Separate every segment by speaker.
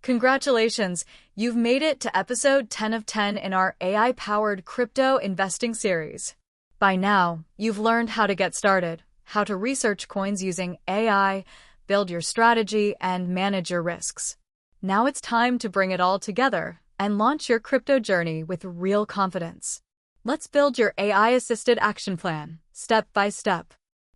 Speaker 1: Congratulations, you've made it to episode 10 of 10 in our AI-powered crypto investing series. By now, you've learned how to get started, how to research coins using AI, build your strategy, and manage your risks. Now it's time to bring it all together and launch your crypto journey with real confidence. Let's build your AI-assisted action plan, step by step.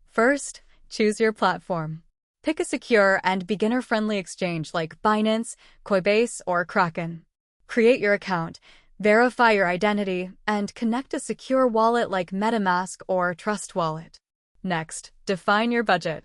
Speaker 1: First, choose your platform. Pick a secure and beginner-friendly exchange like Binance, Coinbase, or Kraken. Create your account, verify your identity, and connect a secure wallet like MetaMask or Trust Wallet. Next, define your budget.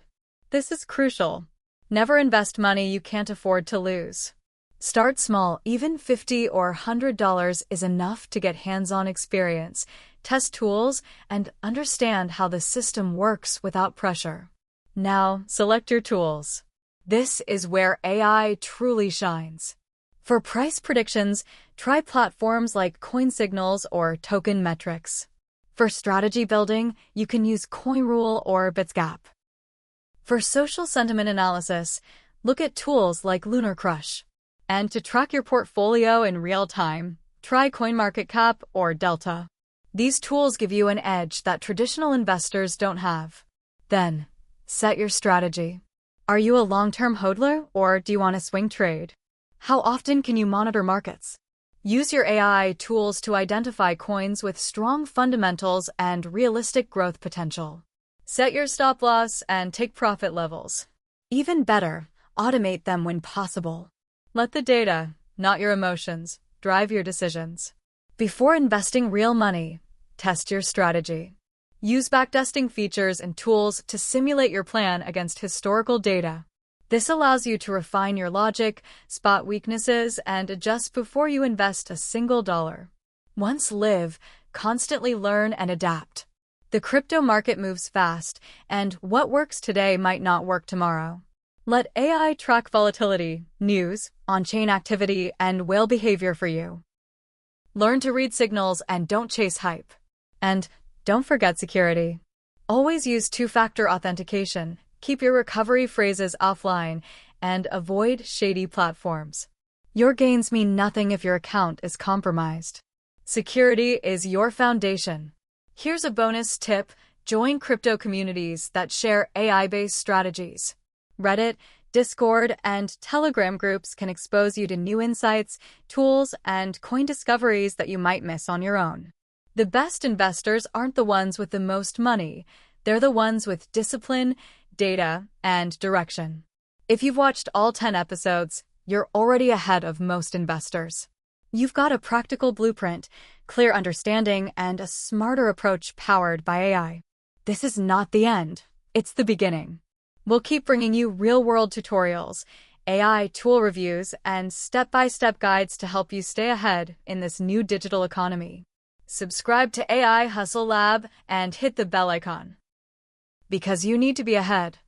Speaker 1: This is crucial. Never invest money you can't afford to lose. Start small, even $50 or $100 is enough to get hands-on experience, test tools, and understand how the system works without pressure. Now, select your tools. This is where AI truly shines. For price predictions, try platforms like CoinSignals or Token Metrics. For strategy building, you can use CoinRule or Bitsgap. For social sentiment analysis, look at tools like LunarCrush. And to track your portfolio in real time, try CoinMarketCap or Delta. These tools give you an edge that traditional investors don't have. Then, set your strategy. Are you a long-term hodler or do you want to swing trade? How often can you monitor markets? Use your AI tools to identify coins with strong fundamentals and realistic growth potential. Set your stop loss and take profit levels. Even better, automate them when possible. Let the data, not your emotions, drive your decisions. Before investing real money, test your strategy. Use backtesting features and tools to simulate your plan against historical data. This allows you to refine your logic, spot weaknesses, and adjust before you invest a single dollar. Once live, constantly learn and adapt. The crypto market moves fast, and what works today might not work tomorrow. Let AI track volatility, news, on-chain activity, and whale behavior for you. Learn to read signals and don't chase hype. And don't forget security. Always use two-factor authentication, keep your recovery phrases offline, and avoid shady platforms. Your gains mean nothing if your account is compromised. Security is your foundation. Here's a bonus tip: join crypto communities that share AI-based strategies. Reddit, Discord, and Telegram groups can expose you to new insights, tools, and coin discoveries that you might miss on your own. The best investors aren't the ones with the most money, they're the ones with discipline, data, and direction. If you've watched all 10 episodes, you're already ahead of most investors. You've got a practical blueprint, clear understanding, and a smarter approach powered by AI. This is not the end, it's the beginning. We'll keep bringing you real-world tutorials, AI tool reviews, and step-by-step guides to help you stay ahead in this new digital economy. Subscribe to AI Hustle Lab and hit the bell icon. Because you need to be ahead.